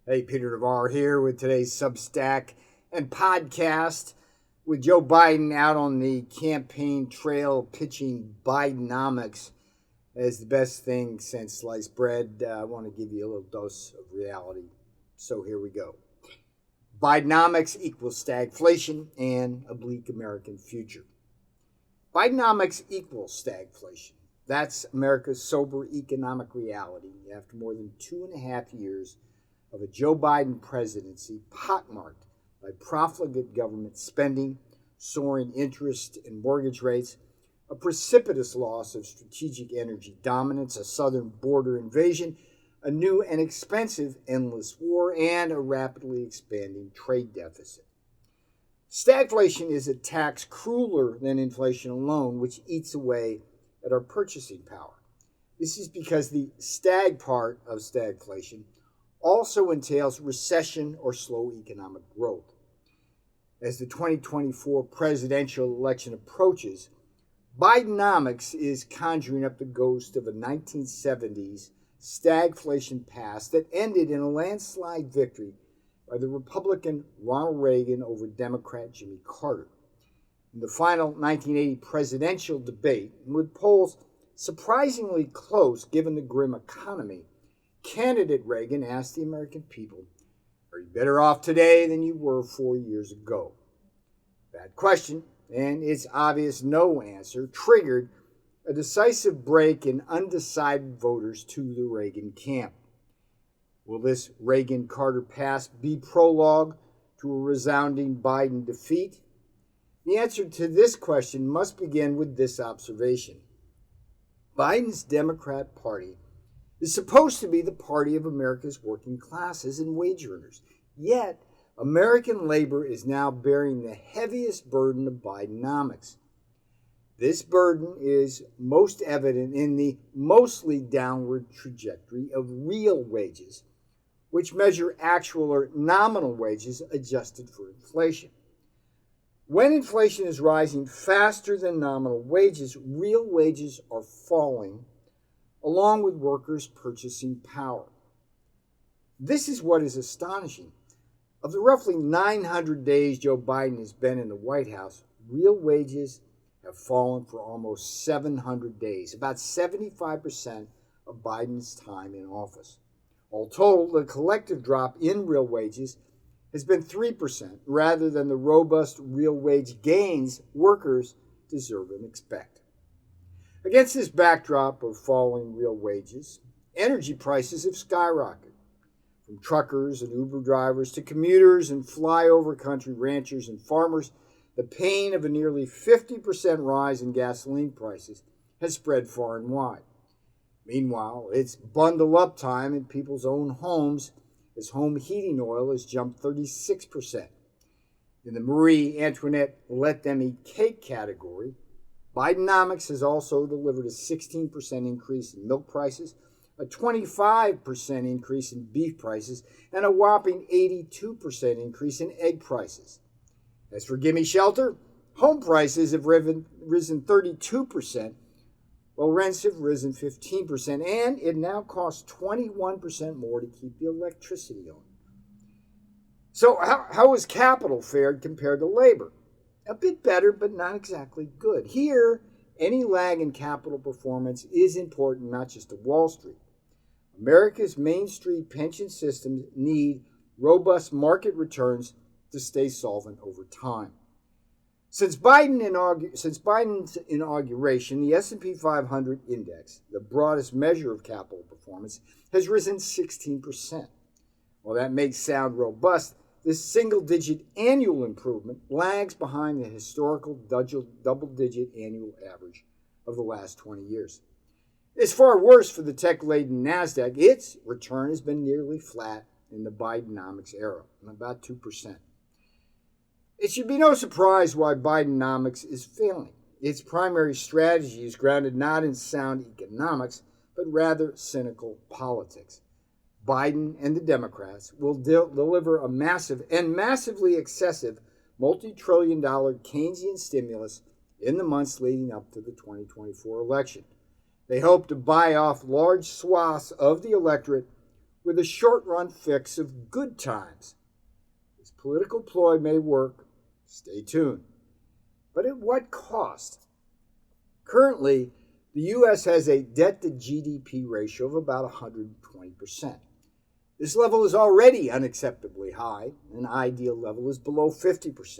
Hey, Peter Navarre here with today's Substack and podcast with Joe Biden out on the campaign trail pitching Bidenomics as the best thing since sliced bread. I want to give you a little dose of reality. So here we go. Bidenomics equals stagflation and a bleak American future. Bidenomics equals stagflation. That's America's sober economic reality after more than 2.5 years of a Joe Biden presidency pockmarked by profligate government spending, soaring interest and mortgage rates, a precipitous loss of strategic energy dominance, a southern border invasion, a new and expensive endless war, and a rapidly expanding trade deficit. Stagflation is a tax crueler than inflation alone, which eats away at our purchasing power. This is because the stag part of stagflation also entails recession or slow economic growth. As the 2024 presidential election approaches, Bidenomics is conjuring up the ghost of a 1970s stagflation past that ended in a landslide victory by the Republican Ronald Reagan over Democrat Jimmy Carter. In the final 1980 presidential debate, with polls surprisingly close given the grim economy, candidate Reagan asked the American people, "Are you better off today than you were 4 years ago?" That question, and its obvious no answer, triggered a decisive break in undecided voters to the Reagan camp. Will this Reagan-Carter past be prologue to a resounding Biden defeat? The answer to this question must begin with this observation. Biden's Democrat Party is supposed to be the party of America's working classes and wage earners. Yet, American labor is now bearing the heaviest burden of Bidenomics. This burden is most evident in the mostly downward trajectory of real wages, which measure actual or nominal wages adjusted for inflation. When inflation is rising faster than nominal wages, real wages are falling, along with workers' purchasing power. This is what is astonishing. Of the roughly 900 days Joe Biden has been in the White House, real wages have fallen for almost 700 days, about 75% of Biden's time in office. All told, the collective drop in real wages has been 3%, rather than the robust real wage gains workers deserve and expect. Against this backdrop of falling real wages, energy prices have skyrocketed. From truckers and Uber drivers to commuters and flyover country ranchers and farmers, the pain of a nearly 50% rise in gasoline prices has spread far and wide. Meanwhile, it's bundle up time in people's own homes as home heating oil has jumped 36%. In the Marie Antoinette let them eat cake category, Bidenomics has also delivered a 16% increase in milk prices, a 25% increase in beef prices, and a whopping 82% increase in egg prices. As for Gimme Shelter, home prices have risen 32%, while rents have risen 15%, and it now costs 21% more to keep the electricity on. So how has capital fared compared to labor? A bit better, but not exactly good. Here, any lag in capital performance is important, not just to Wall Street. America's Main Street pension systems need robust market returns to stay solvent over time. Since Biden's inauguration, the S&P 500 index, the broadest measure of capital performance, has risen 16%. While that may sound robust, this single-digit annual improvement lags behind the historical double-digit annual average of the last 20 years. It's far worse for the tech-laden NASDAQ. Its return has been nearly flat in the Bidenomics era, about 2%. It should be no surprise why Bidenomics is failing. Its primary strategy is grounded not in sound economics, but rather cynical politics. Biden and the Democrats will deliver a massive and massively excessive multi-trillion-dollar Keynesian stimulus in the months leading up to the 2024 election. They hope to buy off large swaths of the electorate with a short-run fix of good times. This political ploy may work. Stay tuned. But at what cost? Currently, the U.S. has a debt-to-GDP ratio of about 120%. This level is already unacceptably high. An ideal level is below 50%.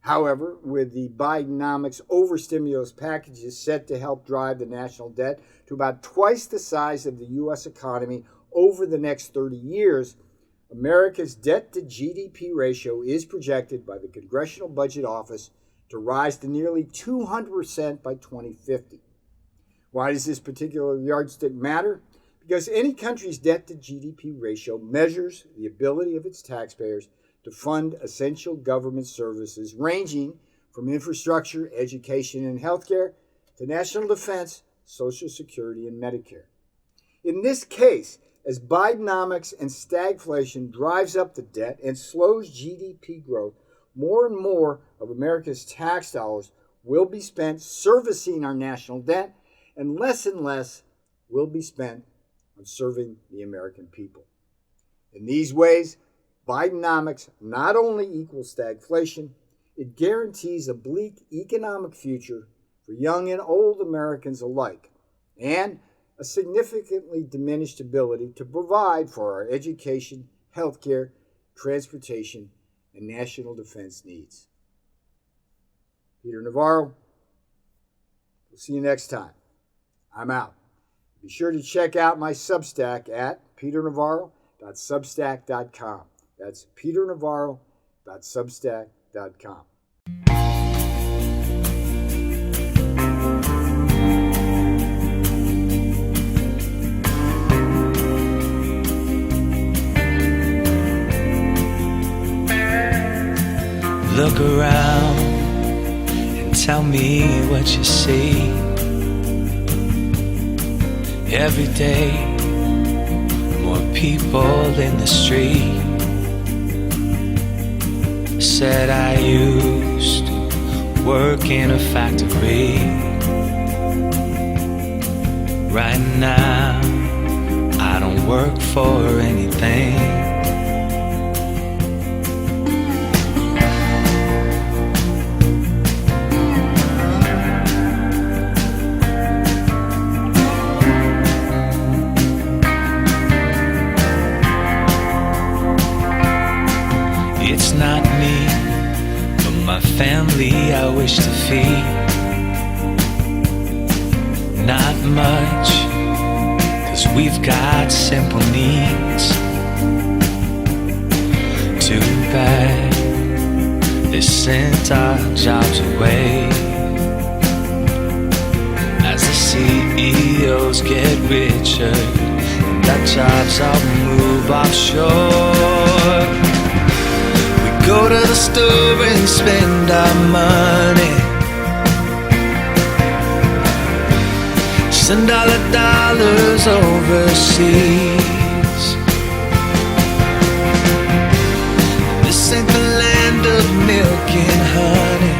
However, with the Bidenomics overstimulus packages set to help drive the national debt to about twice the size of the U.S. economy over the next 30 years, America's debt-to-GDP ratio is projected by the Congressional Budget Office to rise to nearly 200% by 2050. Why does this particular yardstick matter? Because any country's debt-to-GDP ratio measures the ability of its taxpayers to fund essential government services ranging from infrastructure, education, and healthcare to national defense, Social Security, and Medicare. In this case, as Bidenomics and stagflation drives up the debt and slows GDP growth, more and more of America's tax dollars will be spent servicing our national debt, and less will be spent on serving the American people. In these ways, Bidenomics not only equals stagflation, it guarantees a bleak economic future for young and old Americans alike, and a significantly diminished ability to provide for our education, healthcare, transportation, and national defense needs. Peter Navarro, we'll see you next time. I'm out. Be sure to check out my Substack at peternavarro.substack.com. That's peternavarro.substack.com. Look around and tell me what you see. Every day, more people in the street. Said I used to work in a factory. Right now, I don't work for anything. It's not me, but my family I wish to feed. Not much, 'cause we've got simple needs. Too bad they sent our jobs away. As the CEOs get richer and our jobs all move offshore, go to the store and spend our money. Send all the dollars overseas. This ain't the land of milk and honey.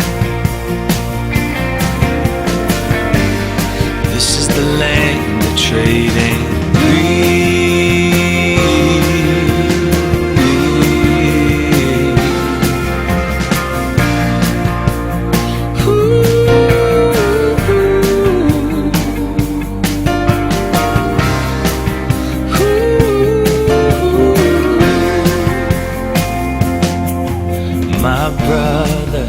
This is the land of trading greed. My brother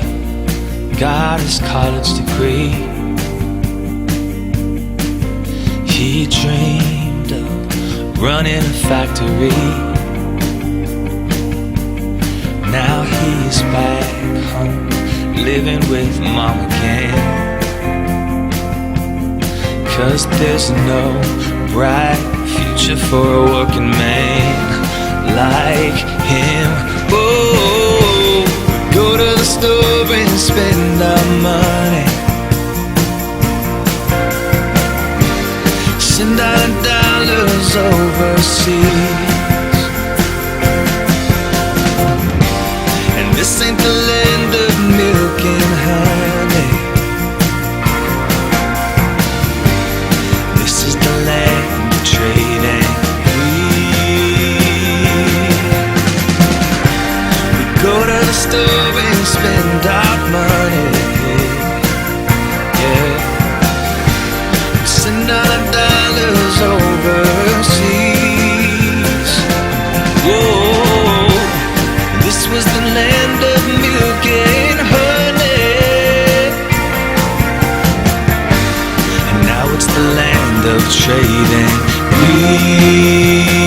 got his college degree. He dreamed of running a factory. Now he's back home, living with mom again. 'Cause there's no bright future for a working man like him. Oh, go to the store and spend our money. Send our dollars overseas. And this ain't the land of milk and honey. This is the land of trade and greed. storing, spend our money. Yeah, send our dollars overseas. Whoa, this was the land of milk and honey, and now it's the land of trading. We